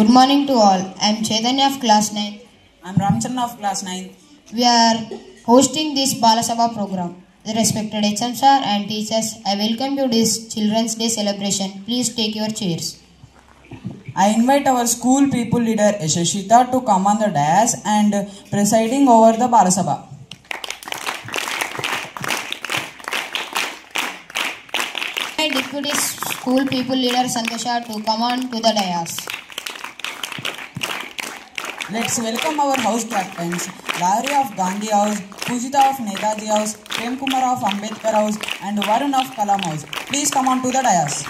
Good morning to all. I am Chaitanya of class 9. I am Ramchandra of class 9. We are hosting this Balasabha program. The respected HM sir and teachers, I welcome you to this Children's Day celebration. Please take your chairs. I invite our school people leader Yashashita to come on the dais and presiding over the Balasabha. My deputy school people leader Santosha to come on to the dais. Let's welcome our house captains, Larry of Gandhi House, Pujita of Netaji House, Prem Kumar of Ambedkar House and Varun of Kalam House. Please come on to the dais.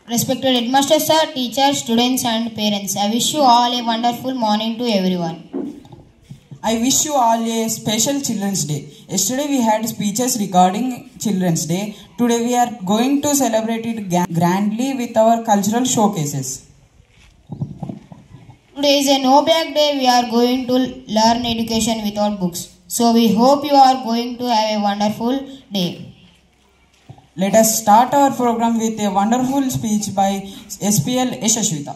Respected headmaster sir, teachers, students and parents, I wish you all a wonderful morning to everyone. I wish you all a special Children's Day. Yesterday we had speeches regarding Children's Day. Today we are going to celebrate it grandly with our cultural showcases. Today is a no-bag day. We are going to learn education without books. So we hope you are going to have a wonderful day. Let us start our program with a wonderful speech by SPL Yashashvita.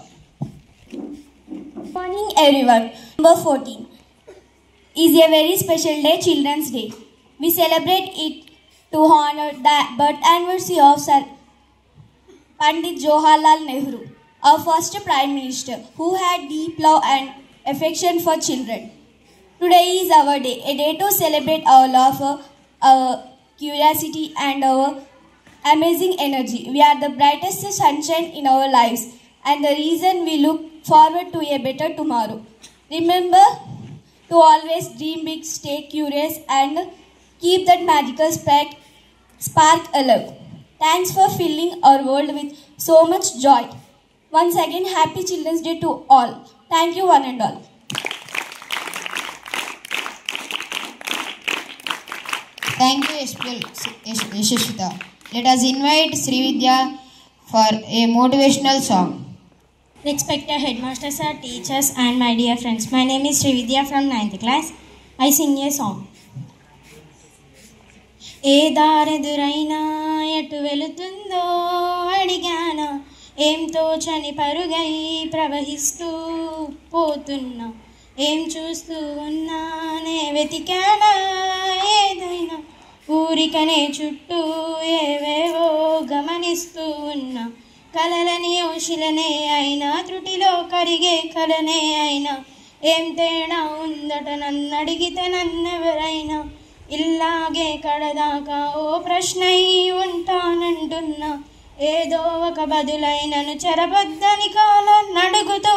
Good morning everyone. Number 14 is a very special day, Children's Day. We celebrate it to honor the birth anniversary of Sir Pandit Jawaharlal Nehru, our first Prime Minister, who had deep love and affection for children. Today is our day, a day to celebrate our love, our curiosity and our amazing energy. We are the brightest sunshine in our lives and the reason we look forward to a better tomorrow. Remember to always dream big, stay curious and keep that magical spark alive. Thanks for filling our world with so much joy. Once again, happy Children's Day to all. Thank you one and all. Thank you SPL Yashashvita. Let us invite Srividya for a motivational song. Respected headmasters, teachers and my dear friends. My name is Srividya from 9th class. I sing a song. ఏ దారెదురైనా ఎటు వెళుతుందో అడిగానా ఏం తోచని పరుగై ప్రవహిస్తూ పోతున్నా ఏం చూస్తూ ఉన్నానే వెతికానా ఏదైనా ఊరికనే చుట్టూ ఏవేవో గమనిస్తూ ఉన్నా కలలని ఓషిలనే అయినా త్రుటిలో కరిగే కలనే అయినా ఏం తేడా ఉందట నన్నడిగితే నన్నెవరైనా ఇల్లాగే కడదాకా ఓ ప్రశ్నై ఉంటానంటున్నా ఏదో ఒక బదులైనను చెరబద్దని కాలాన్ని అడుగుతూ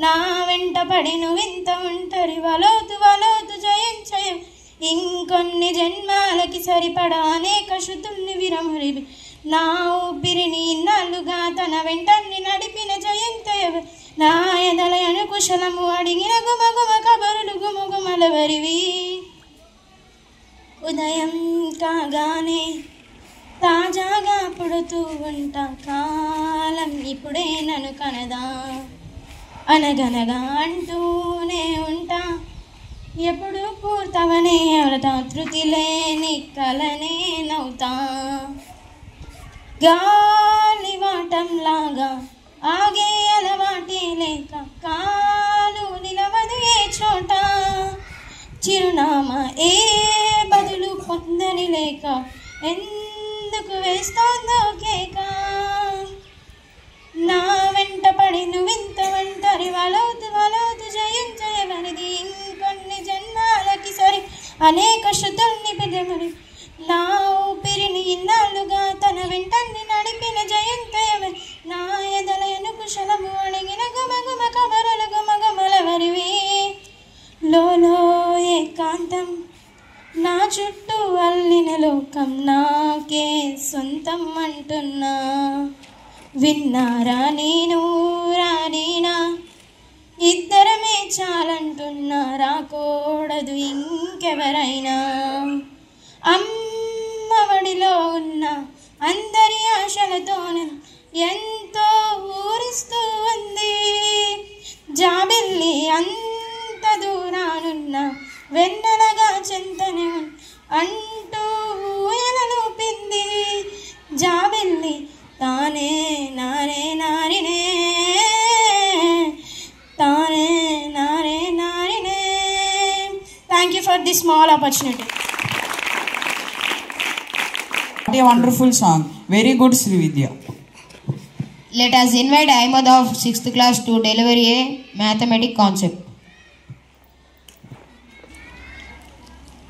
నా వెంట పడి నువ్వింత ఒంటరి వలోతు వలోతు జయం జయం ఇంకొన్ని జన్మాలకి సరిపడా అనేక శృతుల్ని విరమరివి నా ఊపిరిని ఇన్నాళ్ళుగా తన వెంటని నడిపిన జయంతయవ నా ఎదలయను కుశలము అడిగిన గుమగుమ కబరులు గుమగుమలవరివి ఉదయం కాగానే తాజాగా పుడుతూ ఉంటా కాలం ఇప్పుడే నన్ను కనదా అనగనగా అంటూనే ఉంటా ఎప్పుడు పూర్తవనే ఎవరట తృతి లేని కలనే నవ్వుతా గాలివాటంలాగా ఆగే అలవాటే లేక కాలు నిలవదు ఏ చోట చిరునామా ఏ బదులు పొందని లేక ఎందుకు వేస్తోందో కేక నా వెంట పడి నువ్వింత ఒంటరి వలోతు వలోతు జయం జయవనిది ఇంకొన్ని జన్మాలకి సరి అనేక శృతుల్ని బిడమరి నా ఊపిరిని ఇన్నాళ్ళుగా తన వెంటని నడిపిన జయంతయవరి నా ఎదలయను కుశలము అడిగిన గుమగుమ కబరుల గుమగుమలవరివి లోలో ఏకాంతం నా చుట్టూ అల్లిన లోకం నాకే సొంతం అంటున్నా విన్నారా నేను రానీనా ఇద్దరమే చాలంటున్నా రాకూడదు ఇంకెవరైనా అమ్మఒడిలో ఉన్న తానే నానే నారినే తానే నానే నారినే. Thank you for this small opportunity. What a wonderful song. Very good, Srividya. Let us invite Ahmed of 6th class to deliver a mathematic concept.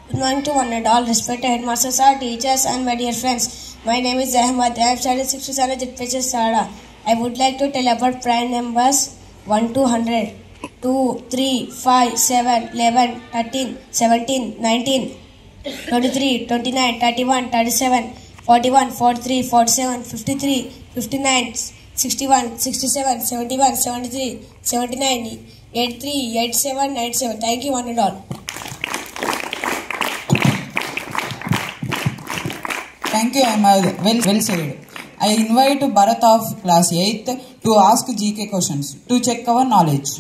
Good morning to one and all, respected headmasters, our teachers, and my dear friends. My name is Ahmed. I am studying 6th standard at Peches Sada. I would like to tell about prime numbers 1 to 100, 2, 3, 5, 7, 11, 13, 17, 19, 23, 29, 31, 37, 41, 43, 47, 53, 59, 61, 67, 71, 73, 79, 83, 87, 97. Thank you one and all. Thank you, Ahmed. Well said. I invite Bharat of class 8th to ask GK questions to check our knowledge.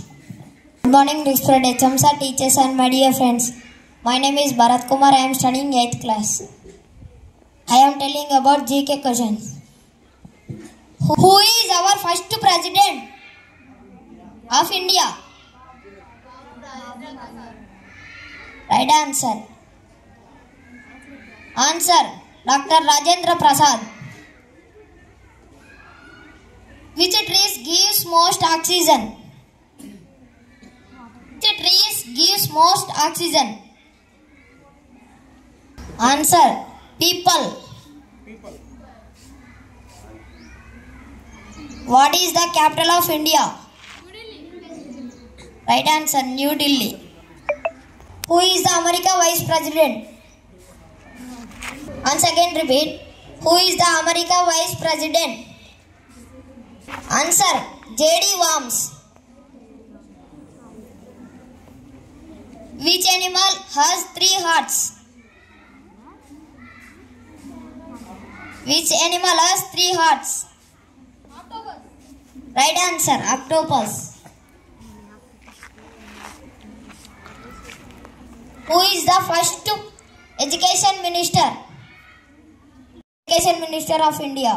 Good morning, respected HMs, teachers, and my dear friends. My name is Bharat Kumar. I am studying 8th class. I am telling about GK questions. Who is our first president of India? Right answer. Answer, Dr. Rajendra Prasad. Which trees gives most oxygen? Which trees gives most oxygen? Answer, people. What is the capital of India? Right answer, New Delhi. Who is the American Vice President? Once again repeat. Who is the American Vice President? Answer, J.D. Vance. Which animal has 3 hearts? Which animal has 3 hearts? Right answer, octopus. Who is the first education minister? Education Minister of India.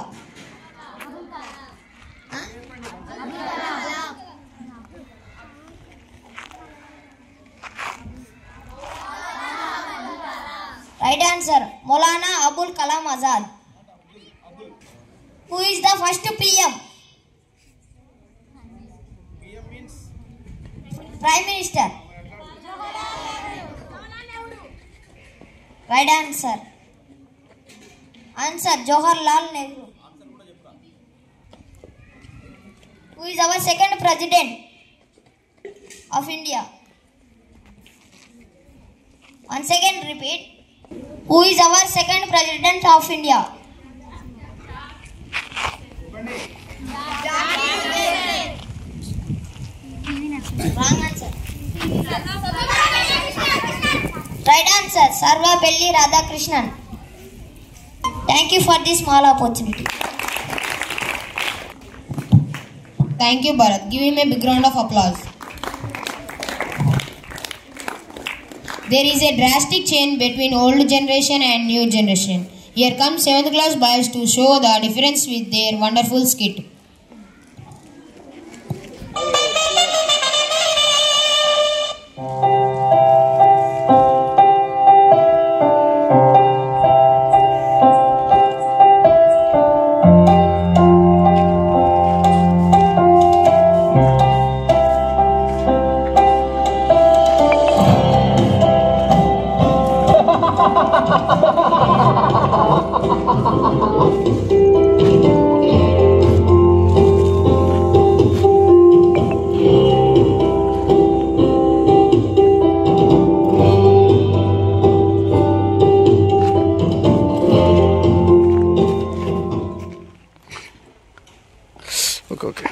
Right answer, Maulana Abul Kalam Azad. Who is the first PM? Prime Minister. Right answer. Answer, Jawaharlal Nehru. Who is our second president of India? Once again repeat. Who is our second president of India? Wrong answer. Right answer, Sarvapelli Radhakrishnan. Thank you for this small opportunity. Thank you, Bharat. Give him a big round of applause. There is a drastic change between old generation and new generation. Here comes 7th class boys to show the difference with their wonderful skit. Okay.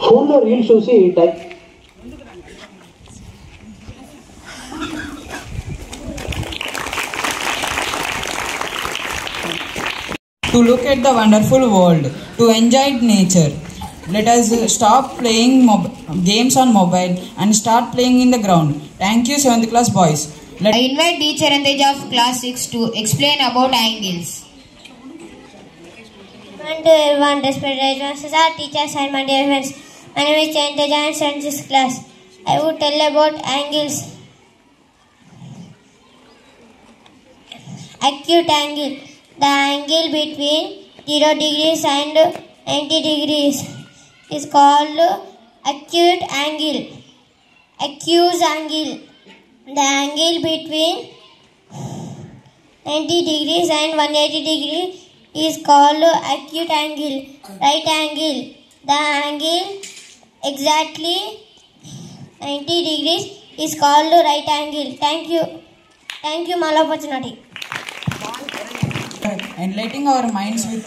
ఫోన్లో reel చూసి to look at the wonderful world, to enjoy nature. Let us stop playing games on mobile and start playing in the ground. Thank you, 7th class boys. I invite teacher in the age of class 6 to explain about angles. Good to everyone, respected masters, our teachers and my dear friends. My name is Chanteja and study this class. I would tell about angles. Acute angle. The angle between 0 degrees and 90 degrees is called acute angle. Acute angle. The angle between 90 degrees and 180 degrees is called acute angle. Right angle. The angle exactly 90 degrees is called right angle. Thank you. Thank you, Malapachanati. Enlightening our minds with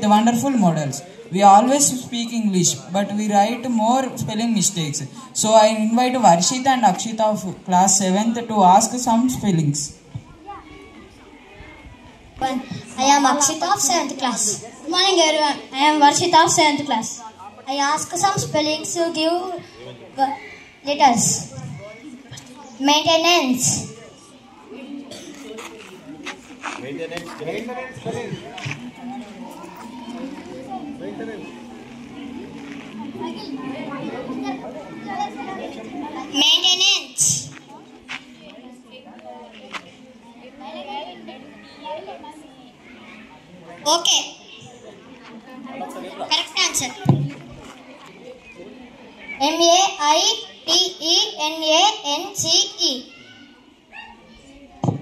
the wonderful models. We always speak English, but we write more spelling mistakes. So I invite Varshita and Akshita of class 7th to ask some spellings. I am Akshita of 7th class. Good morning everyone. I am Varshita of 7th class. I ask some spellings to give letters. Maintenance. Maintenance. Okay. Correct answer. Maintenance.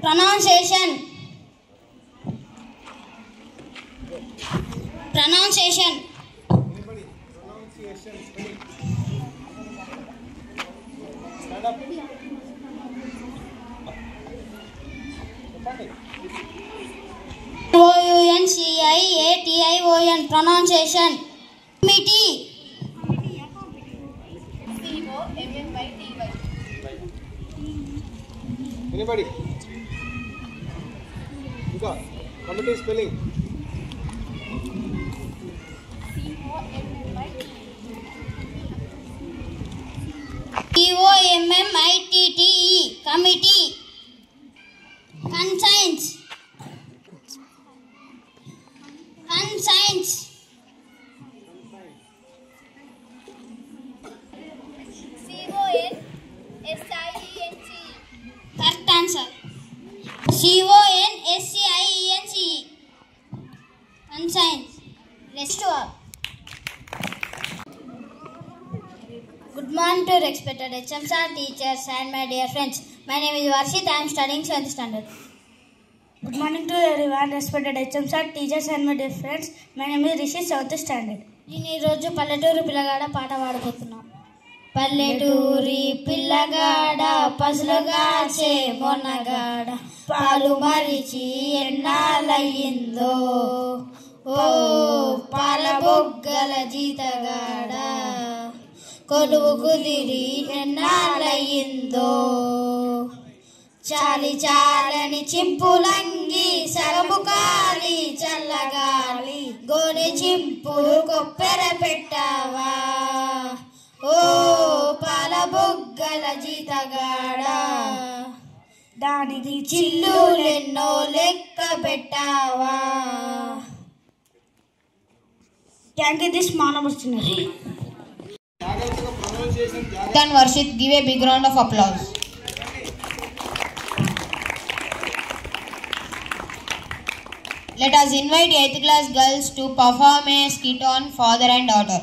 Pronunciation. Pronunciation. Pronunciation. Committee. Anybody? Committee spelling. COMMITTE. Committee. Conscience. Correct answer. CONSCIENCE. Conscience. Rest all. Good morning to respected HMs, teachers and my dear friends. My name is Varshit. I am studying 7th standard. Good morning to everyone, respected HMs, teachers and my dear friends. My name is Rishi, 7th standard. నేను ఈరోజు పల్లెటూరు పిల్లగాడ పాట పాడబోతున్నాం. పల్లెటూరి పిల్లగాడ పసులుగాచే మొన్నగాడ పాలు మరిచి ఎన్నాళ్ళయిందో ఓ పాల బొగ్గల జీతగాడ కొలువు కుదిరి ఎన్నాళ్ళయిందో చాలి చాలని చింపులంగి సగము కాలి చల్లగాలి గోనె చింపులు కొప్పెర పెట్టావా ఓ పాల బొగ్గల జీతగాడ దానికి చిల్లులెన్నో లెక్క పెట్టావా. Thank you, this man opportunity. Can Varshit give a big round of applause? Let us invite 8th class girls to perform a skit on father and daughter.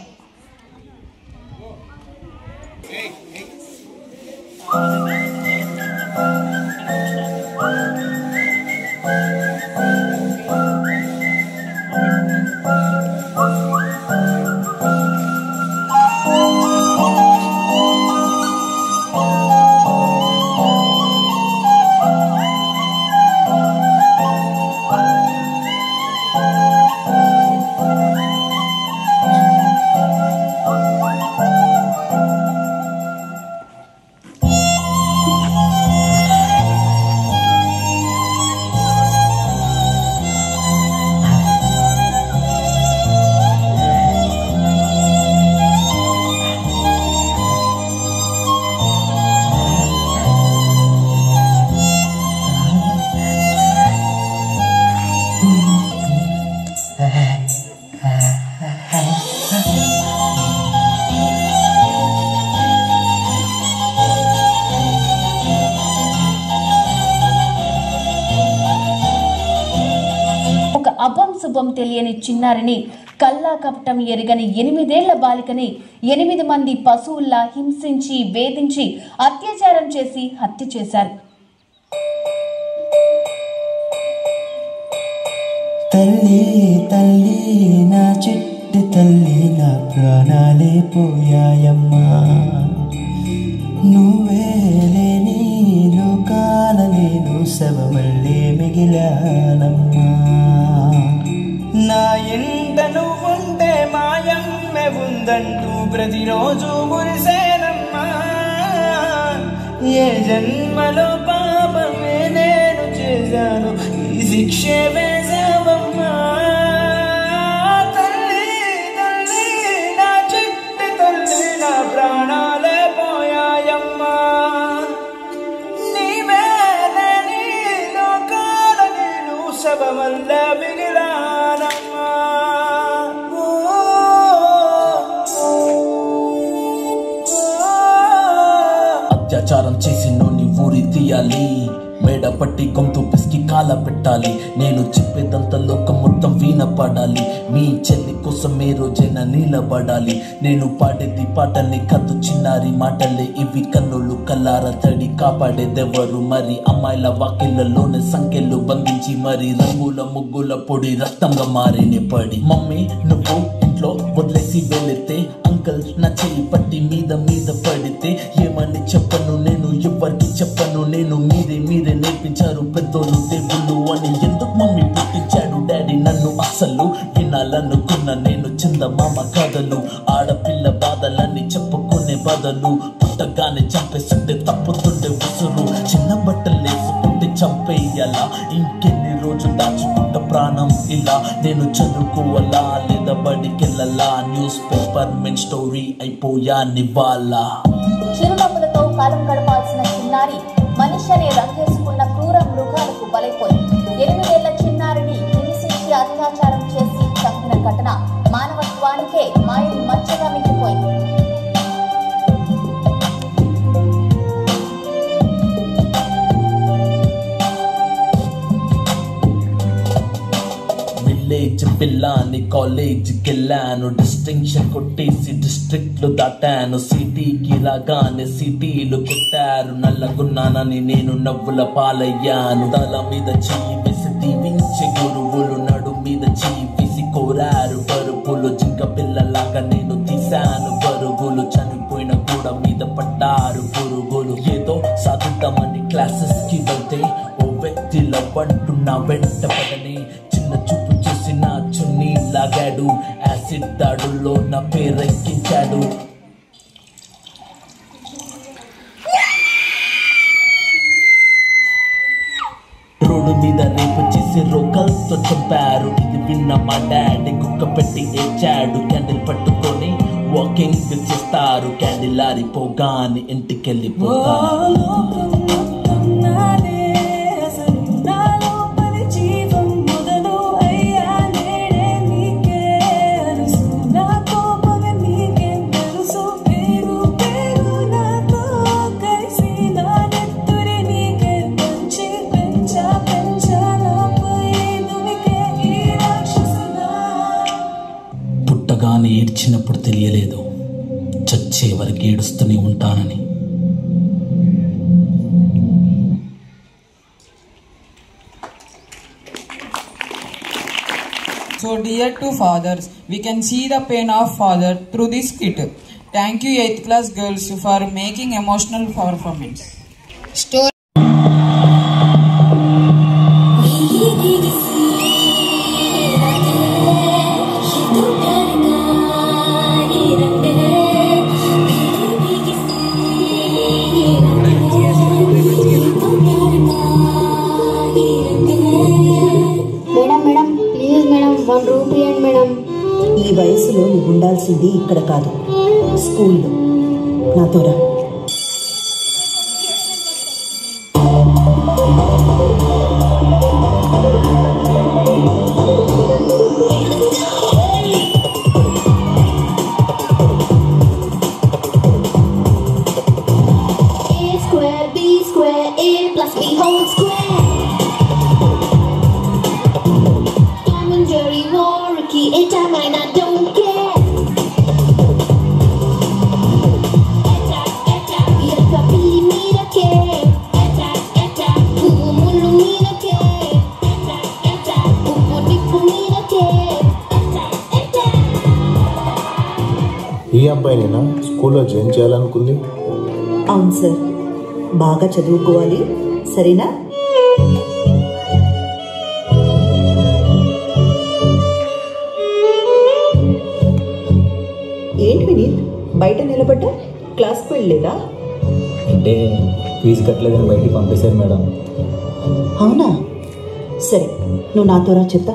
శుభం తెలియని చిన్నారిని కల్లా కపటం ఎరగని 8 ఏళ్ల బాలికని 8 మంది పశువుల్లా హింసించి వేధించి అత్యాచారం చేసి హత్య చేశారు. తల్లి తల్లి నా చిట్టి తల్లి నా ప్రాణాలే పోయాయమ్మా నువ్వే లేని లోకాల నేను శవమల్లే మిగిలానమ్మా నా ఎంట నువ్వుంటే మాయ ఉందంటూ ప్రతిరోజు మురిసేనమ్మా. ఏ జన్మలో పాపమే నేను చేశాను, ఈ శిక్షే వేశావమ్మా. తల్లి తల్లి నా చిట్టి తల్లి, నా ప్రాణాలే పోయాయమ్మా. నీవేలని లోకాల నేను శవమల్ల మిగిలానమ్మా. అత్యాచారం చేసి నోని ఊరి తీయాలి, మేడ పట్టి గొంతు పిసికి కాల పెట్టాలి. నేను చెప్పేదంతా లోకం మొత్తం వినపడాలి. మీ చెల్లి కోసం ఏ రోజైనా నిలబడాలి. నేను పాడేది పాటలే కాదు చిన్నారి మాటలే, ఇవి కన్నులు కల్లార తడి కాపాడేదెవరు మరి. అమ్మాయిల వాకిళ్లలోనే సంఖ్యలు బంధించి మరి రంగుల ముగ్గుల పొడి రక్తంగా మారిన పడి. మమ్మీ నువ్వు ఇంట్లో వదిలేసి వెళితే, అంకల్ నా చెయ్యి పట్టి మీద మీద పడితే ఏమని చెప్పను నేను, ఎవరికి చెప్పను నేను. మీరే నేర్పించారు పెద్దోళ్ళు దేవుళ్ళు అని. ఎందుకు మమ్మీ పుట్టించాడు డాడీ నన్ను, అసలు వినాలనుకున్న నేను చందమామ కథలు. ఆడపిల్ల బాధలన్నీ చెప్పుకునే బదులు పుట్టగానే చంపేస్తుంటే తప్పుతుండే ఉసురు. చిన్న బట్టలు వేసుకుంటే చంపేయాలా, ఇంకెన్ని రోజులు దాచుకుంటా ప్రాణం ఇలా. నేను చదువుకోవాలా లేదా బడికెళ్ళాలా, న్యూస్ పేపర్ మెన్ స్టోరీ అయిపోయా నివాళ. చిరునవ్వులతో కాలం గడపాల్సిన చిన్నారి మనిషి అనే రంగేసుకున్న క్రూర మృగాలకు బలైపోయి 8 ఏళ్ల చిన్నారిని హింసించి అత్యాచారం చేసి చంపిన ఘటన మానవత్వానికే మాయని మచ్చగా మిగిలిపోయింది. విలేజ్ పిల్లాని కాలేజ్కి వెళ్ళాను, డిస్టింక్షన్ కొట్టేసి డిస్ట్రిక్ట్లు దాటాను. సిటీకి రాగానే సిటీలు కొట్టారు, నల్లగున్నానని నేను నవ్వుల పాలయ్యాను. తల మీద చెయ్యి వేసి దీవించే గురువులు, నడు మీద చెయ్యి వేసి కోరారు పరుపులు. జింక పిల్లలాగా నేను తీశాను పరుగులు, చనిపోయిన గూడ మీద పడ్డారు పురుగులు. ఏదో సాధిద్దామని క్లాసెస్ కి వెళ్తే ఓ వ్యక్తి లవ్వంటూ నా వెంట పడని, చిన్న చూపు చూసి నా చున్నీ లాగాడు, యాసిడ్ దాడుల్లో నా పేరెక్కించాడు. రోడ్డు మీద రేపు చేసి రోకల్తో చంపారు. ఇది విన్న మా డాడీ కుక్క పెట్టి ఏడ్చాడు. క్యాండిల్ పట్టుకొని వాకింగ్ చేస్తారు, క్యాండిల్ ఆరిపోగానే ఇంటికెళ్ళిపోతారు. పుట్టగానే ఏడ్చినప్పుడు తెలియలేదు, చచ్చే వరకు ఏడుస్తూనే ఉంటానని. So dear to fathers, we can see the pain of father through this skit. Thank you 8th class girls for making emotional performance. Story. Madam please madam 1 rupee అండి madam. ఈ వయసులో నువ్వు ఉండాల్సింది ఇక్కడ కాదు, స్కూల్లో. నాతో రా. ఈ అబ్బాయినేనా స్కూల్లో జాయిన్ చేయాలనుకుంది? అవును సార్, బాగా చదువుకోవాలి, సరేనా? ఏంటి బయట నిలబడ్డా క్లాస్కి వెళ్ళలేదా? అంటే ఫీజు కట్టలేదని బయటికి పంపేశారు మేడం. అవునా? సరే, నువ్వు నాతో రా చెప్తా.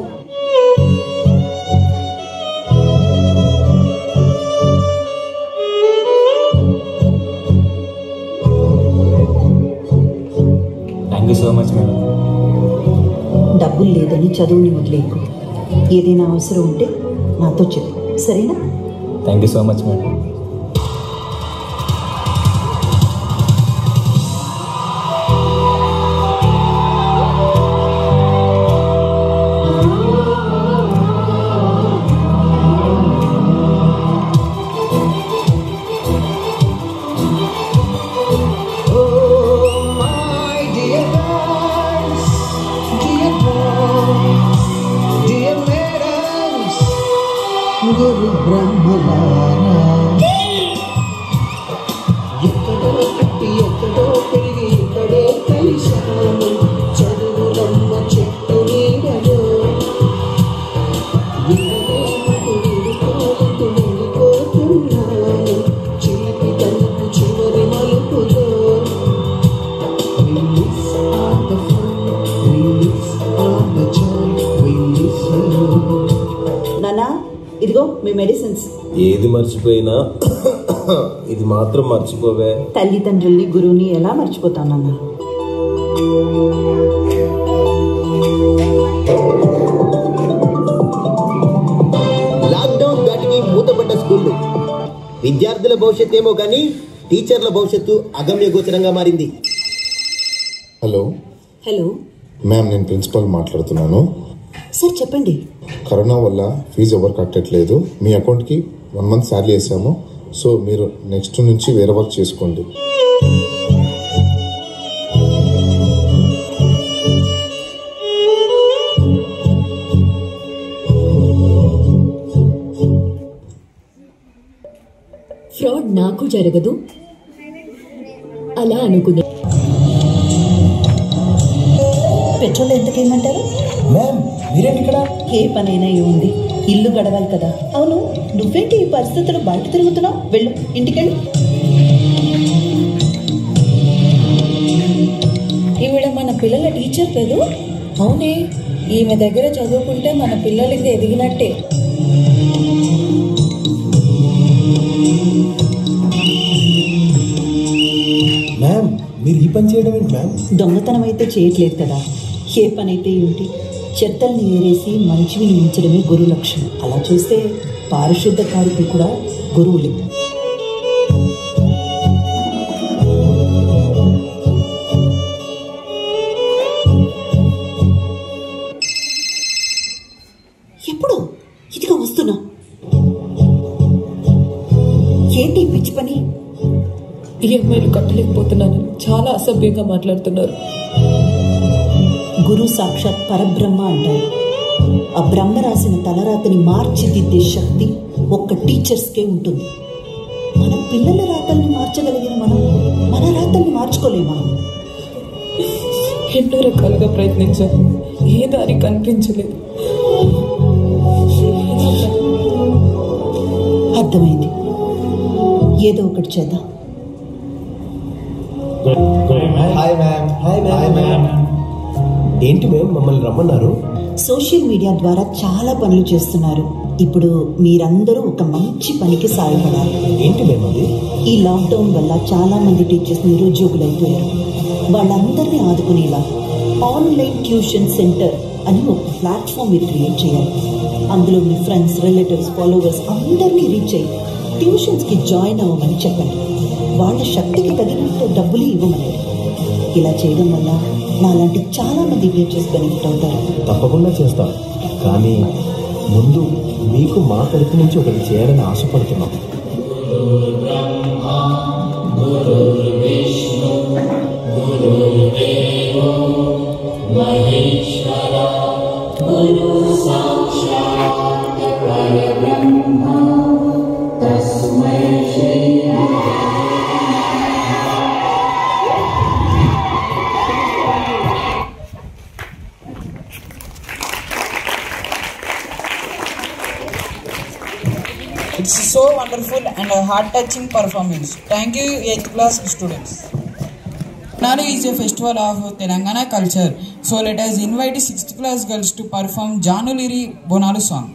Thank you so much madam. డబ్బులు లేదని చదువుని వదిలేకు. ఏదైనా అవసరం ఉంటే నాతో చెప్పు, సరేనా? Thank you so much madam. గురు బ్రహ్మలారా ఎక్కడో పుట్టి ఎక్కడో పెరిగి ఇక్కడే కలిశాను చదువులమ్మ చెట్టు నీడలో వెళ్ళిపోతున్నాను చిలిపి తలుపు చివరి మలుపులో నానా, ఇదిగో మీ మెడిసిన్స్. ఏది మర్చిపోయినా ఇది మాత్రం మర్చిపోవే. తల్లిదండ్రుల్ని గురువుని ఎలా మర్చిపోతాను నాన్న? లాక్డౌన్ దాటికి మూతపడ్డ స్కూళ్ళు. విద్యార్థుల భవిష్యత్ ఏమో కానీ టీచర్ల భవిష్యత్తు అగమ్య గోచరంగా మారింది. హలో హలో మ్యామ్, నేను ప్రిన్సిపల్ మాట్లాడుతున్నాను. సార్ చెప్పండి. కరోనా వల్ల ఫీజు ఎవరు కట్టట్లేదు. మీ అకౌంట్కి 1 month శాలరీ వేసాము. సో మీరు నెక్స్ట్ నుంచి వేరే వర్క్ చేసుకోండి. ఫ్రాడ్ నాకు జరగదు అలా అనుకున్నా. పెట్రోల్ ఎంతకేయమంటారు? మ్యామ్ మీరేంటి ఇక్కడ? ఏ పనైనా ఏముంది, ఇల్లు గడవాలి కదా. అవును, నువ్వేంటి ఈ పరిస్థితులు బయట తిరుగుతున్నావు? వెళ్ళు, ఇంటికెళ్ళు. ఈవిడ మన పిల్లల టీచర్ లేదు? అవునే, ఈమె దగ్గర చదువుకుంటే మన పిల్లలకి ఎదిగినట్టే. మ్యామ్ మీరు ఈ పని చేయడం ఏంటి మ్యామ్? దొంగతనం అయితే చేయట్లేదు కదా. ఏ పని అయితే ఏంటి, చెత్తల్ని ఏరేసి మంచివి ఉంచడమే గురు లక్ష్యం. అలా చూస్తే పారిశుద్ధ కార్మికులు కూడా గురువులే. ఎప్పుడు ఇదిగా వస్తున్నా. ఏంటి పిచ్చి పని? ఈఎంఐలు కట్టలేకపోతున్నాను, చాలా అసభ్యంగా మాట్లాడుతున్నారు. గురు సాక్షాత్ పరబ్రహ్మ అంటారు. ఆ బ్రహ్మ రాసిన తలరాతని మార్చిదిద్దే శక్తి ఒక్క టీచర్స్కే ఉంటుంది. మన పిల్లల రాతల్ని మార్చగలిగిన మనం మన రాతల్ని మార్చుకోలేమా? ఎన్నో రకాలుగా ప్రయత్నించాను, ఏ దారి కనిపించలేదు. అర్థమైంది, ఏదో ఒకటి చేద్దాం. Hi ma'am. Hi ma'am. ఏంటి మ్యామ్ మమ్మల్ని రమ్మన్నారు? సోషల్ మీడియా ద్వారా చాలా పనులు చేస్తున్నారు. ఇప్పుడు మీరందరూ ఒక మంచి పనికి సాయపడాలి. ఏంటి మ్యామ్ అది? ఈ లాక్డౌన్ వల్ల చాలా మంది టీచర్స్ నిరుద్యోగులైపోయారు. వాళ్ళందరినీ ఆదుకునేలా ఆన్లైన్ ట్యూషన్ సెంటర్ అని ఒక ప్లాట్ఫామ్ మీరు క్రియేట్ చేయాలి. అందులో మీ ఫ్రెండ్స్, రిలేటివ్స్, ఫాలోవర్స్ అందరినీ రీచ్ అయ్యి ట్యూషన్స్కి జాయిన్ అవ్వమని చెప్పండి. వాళ్ళ శక్తికి తగినంత డబ్బులు ఇవ్వమనండి. ఇలా చేయడం వల్ల నాలాంటి చాలా మంది టీచర్స్ బెనిఫిట్ అవుతారు. తప్పకుండా చేస్తాం, కానీ ముందు మీకు మా తరపు నుంచి ఒకటి చేయాలని ఆశపడుతున్నాం. It's so wonderful and I heart-touching performance. Thank you, 8th class students. Bonalu is a festival of Telangana culture. So let us invite 6th class girls to perform Januliri Bonalu song.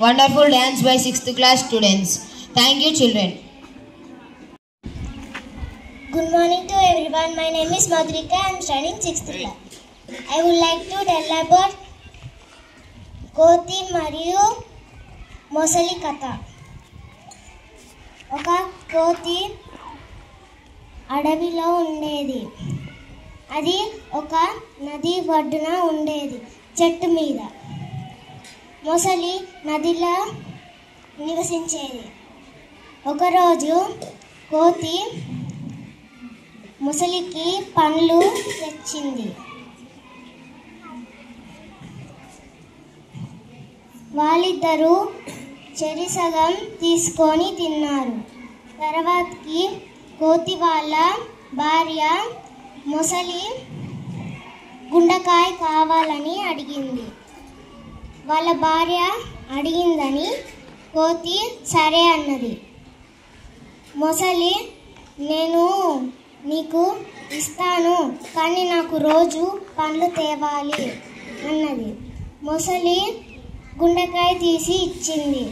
Wonderful dance by 6th class students. Thank you, children. Good morning to everyone. My name is Madhurika. I am studying 6th class. I would like to tell about Koti Mariyu Mosali Katha. ఒక కోతి అడవిలో ఉండేది. అది ఒక నది ఒడ్డున ఉండేది చెట్టు మీద. మొసలి నదిలో నివసించేది. ఒకరోజు కోతి మొసలికి పండ్లు తెచ్చింది. వాళ్ళిద్దరూ చెరిసగం తీసుకొని తిన్నారు. తర్వాతకి కోతి వాళ్ళ భార్య మొసలి గుండకాయ కావాలని అడిగింది. వాళ్ళ భార్య అడిగిందని కోతి సరే అన్నది. మొసలి నేను నీకు ఇస్తాను, కానీ నాకు రోజు పండ్లు తేవాలి అన్నది. మొసలి గుండెకాయ తీసి ఇచ్చింది.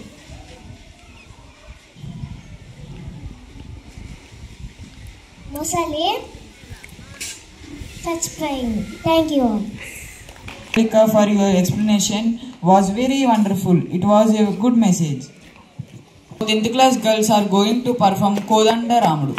మొసలి చచ్చిపోయింది. Thank you all. For your explanation was very wonderful. It was a good message. 10th class girls are going to perform Kodanda Ramudu.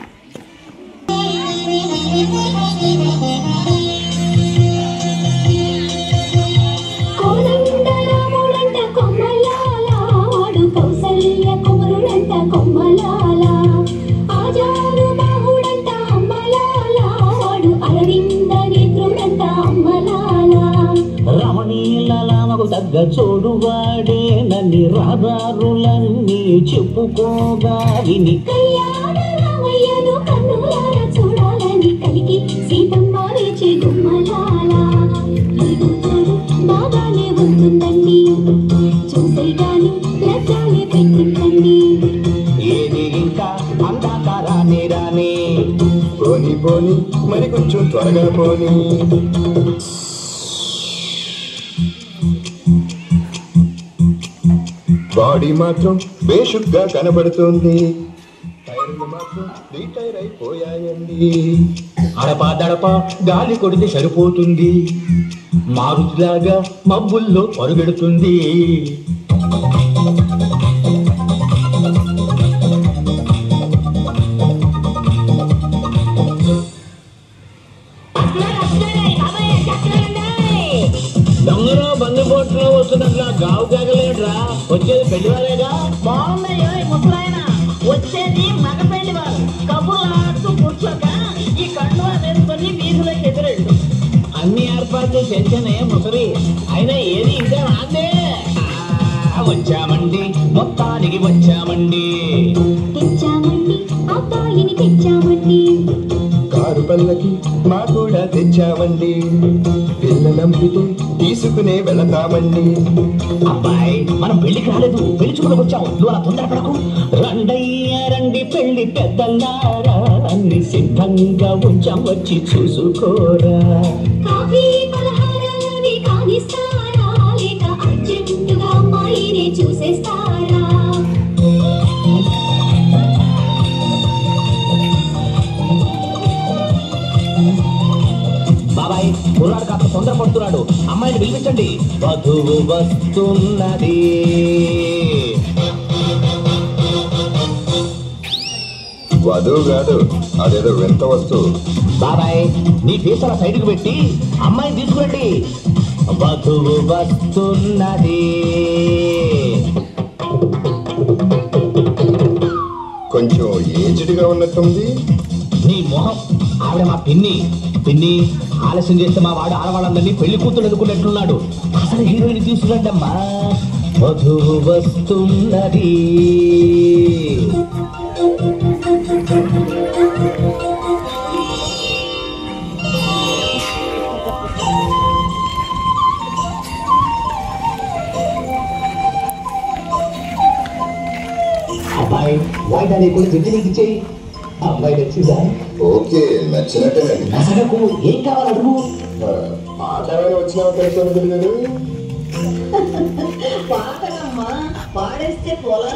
రమణీలలామకు తగ్గ చోడువాడే నన్ను రాదారులన్నీ చెప్పుకోగా విని రామయ్యను కన్నులారా చూడాలని కలిగి సీతమ్మ వేచి గుమ్మలాల బాగానే ఉంటుందండి చూసే గాని లజ్జాలే పెట్టిందండి ఏది ఇంకా అందాక రానే రానే పోని పోని మరి కొంచెం త్వరగా పోని బాడీ మాత్రం బేషుగ్గా కనబడుతుంది, టైర్లు మాత్రం రీటైర్ అయిపోయాయండి. అడపా దడపా గాలి కొడితే సరిపోతుంది, మారుతిలాగా మబ్బుల్లో పరుగెడుతుంది. దొంగలో బందుపోట్లో వస్తున్నట్లా గావు కాగలేడురా, వచ్చేది పెళ్లి వారేగా. బాగుందయ్యో ఈ ముసలాయన, వచ్చేది మగ పెళ్లి వారు. కబుర్లు ఆడుతూ కూర్చోక ఈ కండువా వేసుకొని వీధిలోకి ఎదురెళ్ళు. అన్ని ఏర్పాట్లు చేసేనే ముసలి, అయినా ఏది ఇంకా రాదే. వచ్చామండి, మొత్తానికి వచ్చామండి, తెచ్చామండి అబ్బాయిని తెచ్చామండి, కారు పల్లకి మా కూడా తెచ్చామండి, పిల్ల నంపితే తీసుకునే వెళతామండి. అబ్బాయి మనం పెళ్లికి రాలేదు, పెళ్లి చూపులకు వచ్చాము, నువ్వు అలా తొందరపడకు. రండయ్య రండి పెళ్లి పెద్దలారా, అన్ని సిద్ధంగా ఉంచాం వచ్చి చూసుకోరా. కాఫీ పలహారాలని కానిస్తారా, లేక అర్జెంటుగా అమ్మాయినే చూసేస్తారా? బాబాయ్ కుర్రాడు కాస్త తొందరపడుతున్నాడు, అమ్మాయిని పిలిపించండి. వధువు వస్తున్నది. వధువు కాదు, అదేదో వింత వస్తువు. బాబాయ్ నీ ఫీసల సైడ్కి పెట్టి అమ్మాయిని తీసుకురండి. వధువు వస్తున్నది. కొంచెం ఏజ్డ్గా ఉన్నట్టుంది. నీ మొహం, ఆవిడ మా పిన్ని. పిన్ని ఆలస్యం చేస్తే మా వాడు ఆడవాళ్ళందరినీ పెళ్లి కూతురు అనుకున్నట్లున్నాడు. అసలు హీరోయిన్ తీసుకురండి అమ్మా. వధువు వస్తున్నది. అబ్బాయి వాయిదా లేకుండా జడ్జి నీకు ఇచ్చేయి. అమ్మాయి నచ్చిందా? ఓకే, నచ్చినట్టే. నచ్చకు ఏం కావాలి అడుగు. మాట్లాడాలి వచ్చినా తెలుస్తుంది కదా. పాటలమ్మా పాడేస్తే పోలా.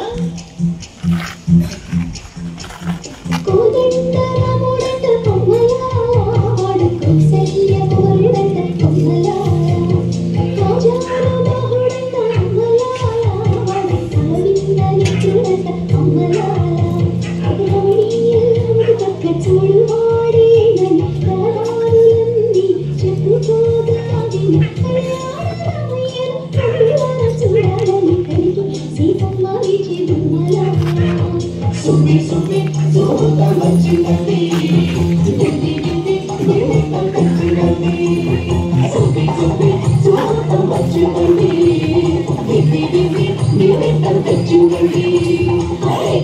Hey,